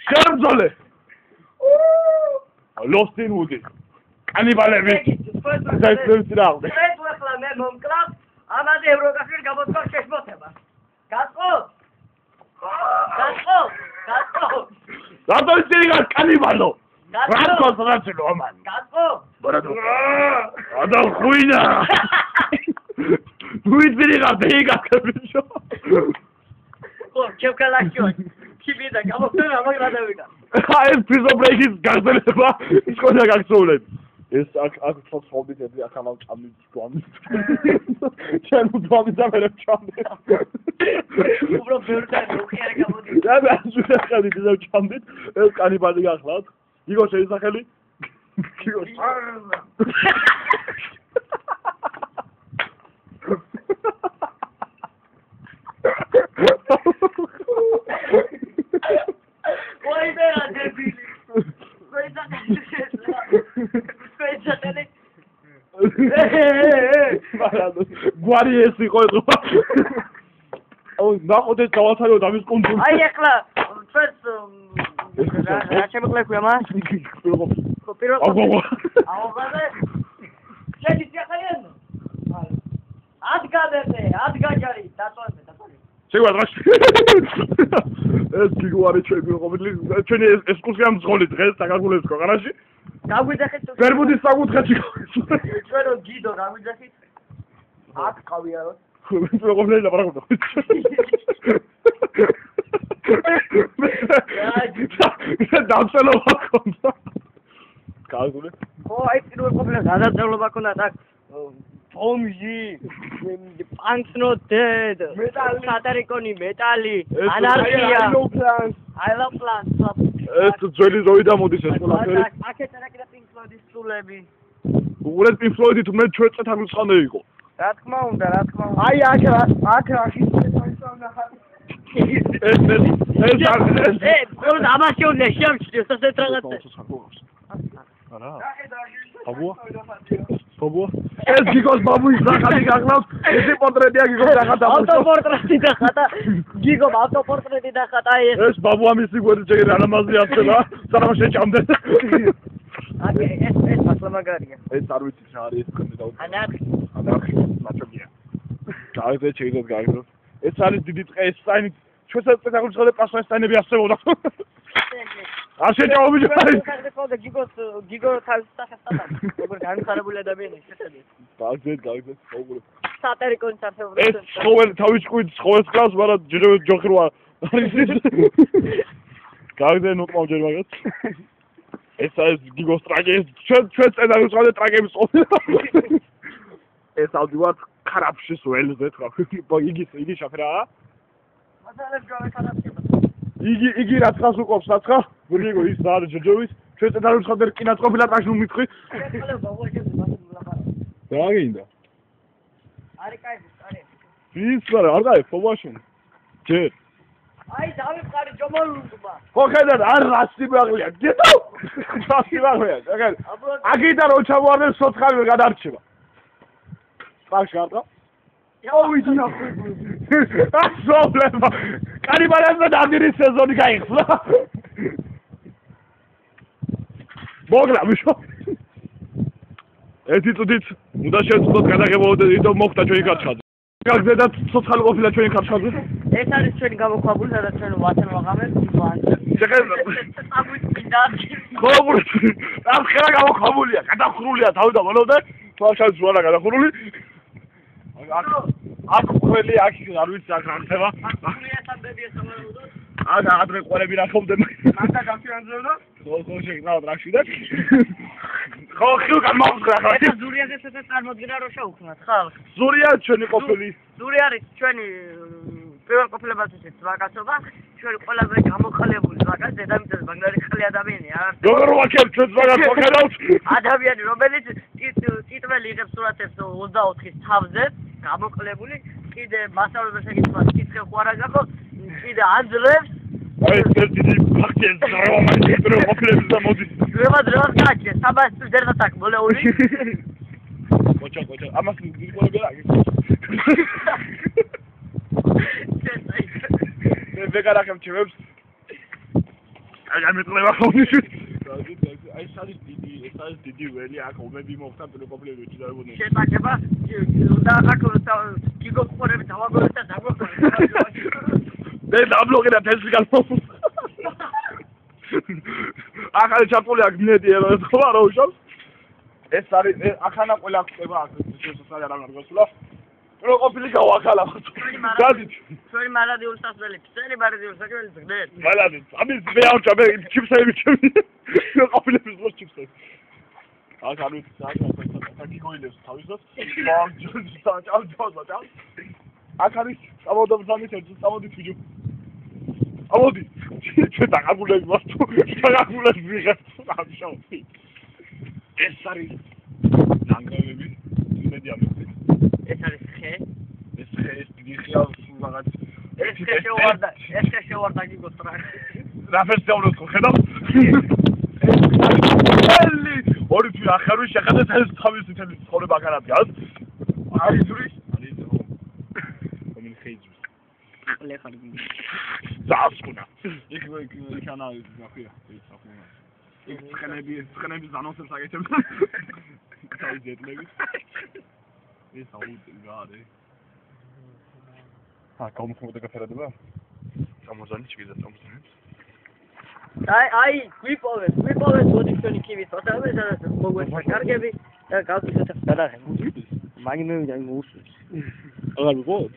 შერძოლე. Lost in Wood. კანიბალები. დაიწყებს რა. ეს ახლა მე მომკლავ, ამაზე ევროკავშირი გამოწყობს შეშმოთება. გასყო? რატო ისინი კანიბალო? რატო სრაცელო ამან? გასყო? ბარადო. ადა ხუინა. ვიძინი გაბეიგაკებიშო. ხო, ჩევკალაშო. ჩიბიდა გამოსწორა მაგრამ დავიკა. ეს პრიზო ბრეიკის გაგზელება ის ყოლა გაგზავნებ. ეს აქ ცოცხლობით ეძი აქ ამავ წამით ჯვამით. ჩვენ უძვამით და მე ჩამდე. უბრალოდ ბევრთან მოხერე გამოდი. და ასულა ხალით და ჩამდით. ეს კანიბალი გახლავთ. იგო შეისახელი? იგო. Ой, бера, дебили. გვარი ეს იყო ეხლა. აუ, ნახოთ ეს დავათვალოთ ამის კონტროლს. აი ახლა ჩვენს რა შემოკლექვია მას? პირველ აუღაზე. შედი წახალენ. ადგაჯარი, დაწვაზე. შეგვადრას. ეს გიგواري ჩვენი ყოველი ჩვენი ესკურსია მძღოლი დღეს დაგაგულებს ქვეყანაში. გაგვიძახეთ თუ ვერბუდის საკუთრებში. ჩვენო გიდო გაგვიძახით. აქ ყავიარო. ჩვენ ყოველი ლაპარაკობთ. დავწელობა ქონდა. გაიგული? ხო, აი პირველ ყოფილა გადაწელობა ქონდა აქ. Omji, punks not dead. Metal, satarikoni, metali, anarchia. I love plants. ეს ძველი ზოი და მოდის ეს ყველაფერი. აქეთ რა Pink Floyd-ის სულები. უბრალოდ Pink Floyd-ი თუ მე ჩვენ წეთ აგვიწყანე იყო. რა თქმა უნდა. აი აქ რაში ეს ამაში უნდა შემჩნიოს ასეთ რაღაცა. არა. ბაბუა. ეს გიგოს ბაბუის სახელი გახლავთ. ეს პორტრეტია გიგოს დახატა. ავტოპორტრეტი დახატა. გიგო ავტოპორტრეტი დახატა ეს. ეს ბაბუა მისი გვერდი ჯერ ანამაზი აცელა. სანამ შეჭამდე. აკე ეს მასლამაგარია. ეს არ ვიცი რა არის ეს კონდე დაუწყო. ანარქია. მაჩოგია. გაიგე შეიძლება. ეს არის დიდი ტყე ეს საინი. ჩვენსაც წეგაგულწოდე პასუხისმგებლები ასწევოდა. არ შეჭაობი ჯარი. გიგო თავის სახეს თათა. როგორ განხარებული ადამიანია შეხედე. გაიგე. ოღონდ. სატარიკონს არხევრებს. ეს ცხოველი თავის ჭკვით ცხოველს ყავს, მაგრამ ჯოხირვა არის ის. გაიგე ნუკმავ ჯერ მაგას. ეს არის გიგოს ტრაგე. ჩვენ წეგაგულწოდე ტრაგების ყოფილა. ეს ავდივართ ქარაფშის ველზე თქვა. იგი შაფერაა. მასალებს გავეკარაფშება. იგი რაცხას უყობს რაცხა? გიგო ის რა არის ჯოჯოვის? ჩვენ წედარებს ხოდერ კინაც ყოფილა ტრაშნუ მითხრი. რა გინდა? არი кайფი, არი. ის არ გაი ფოვაშენ. ჯერ. აი დავიყარი ჯომოლუნდმა. ხო ხედავ არ რასი მაღლია. გეტო? რასი მაღლია. აგიდან რო ჩავარდე სოცხალი გადარჩება. პაშ გარდა. ოიდი ნახე. ასოლება. კანიბალებზე დაგირის სეზონი გაიხსნა. მოგლა მიშო. ერთი წუთით უნდა შევწოდოთ გადაღებაოდე იმიტომ მოხდა ჩვენი ქარჩხაძე. გაგზედა სოციალური ყოფილა ჩვენი ქარჩხაძე. ეს არის ჩვენი გამოქვაბული, სადაც ჩვენ ვაცენ ვაღამებს. შეხედა. ხო, ამ ხერა გამოქვაბულია, გადახურულია თავი და ბოლომდე. თვალშად ზვარა გადახურული. აქ ყველი აქ არ ვიცი აქ რამთება. აქ ადრე ყოლები რახობდე. მანდა გაფიანზებდა? ხო, შეგნავ დრაში და. ხო, ხილ გამოვხდა. ეს ზურიაზე ესეც წარმოდგენა რო შევქმნათ ხალხ. ზურია ჩვენი ყოფილი. ზური არის ჩვენი პირველ ყოფილებაციც ზვაკაცობა. ჩვენი ყველაზე გამოხალებული ზვაკაც დედამიწაზე მაგარი ხალი ადამიანია. როგორ ვაკებ ჩვენ ზვაკაც ვაკეთავთ? ადამიანი რომელიც ტიტველი იღებს სურათებს 24-ის თავზე. გამოკლებული კიდე მასწავლებლებს ეკითხა კითხე ხო არა გახო კიდე აძლევს აი ეს დიდი ფაქტია რომანი პირველ ყოფილებს და მოდის დრევად გაჩე საბას ძერდათ აქ მოლეული კოჩა ამას გიყოლები რა მე ვეგარახებ ჩემებს აი ამეწლება ხოლმე. აი ეს არის დიდი ველი აქ ომები მოხდა პილიკოპლები ჩიდაებოდნენ. შეტაკება და აქ კიგოყურები დავაგორეთ და დაგვაყურეთ. მე დაბლოკე და თესლი გამოვ. ახალი ჩაპული აქ ნეტი ერო ეს ხო არა უშავს? ეს არის ახანა ყველა ხდება აქ შესაძლოა არ გამარგოსულა. რო ყოფილი გავახალა. გადით. ჩვენი მარადიულ სასწრელი, წერი მარადიულ საჭმელი ძღნეთ. მალადით. ამის მე ავჭა მე ჩიფსები ჩემი. რო ყოფილების ლოს ჩიფსები. აქ არის საკი გოილებს თავისას. ჩავ. აქ არის წამოდობზამის ერთ წამოდით ვიჯო. ამოდი. ჩვენ დაგაგულები ვართ. დაგაგულები ვიღებ. ამშავი. ეს არის ნანგრევები. იმედი ამბობ. ეს არის ხე. ეს ხე ეს დიდი ხეა რაღაც. ეს ხე შევარდა გიგოტრა. რაფერს დავუყო ხედავ? ელი ორი თვი ახარვი შეხედეთ ეს თავის თითელი ცხოვრება განადგას. არის ძურის? არის ძრო. კომინ ხეიძუ. ლეხარ გინდა. ზასკუნა. იქ ჩანა ნახია. იქ ცხენები ზანოსებს აგეჩებდა. თავი ძეტლები. ეს აუდი გარე. კომხმოდა გაფერადება? წამოზანი ჩიგდა წამოზანი. აი, გვიპოვეს ბოდიჩონი კივის ფოტოები, სადაც მოგვეცა კარგები და გავწესოთ გადაღება. გუძვიდეს? მაგინე ვიდა იმუშს. აღარ ვიყოთ?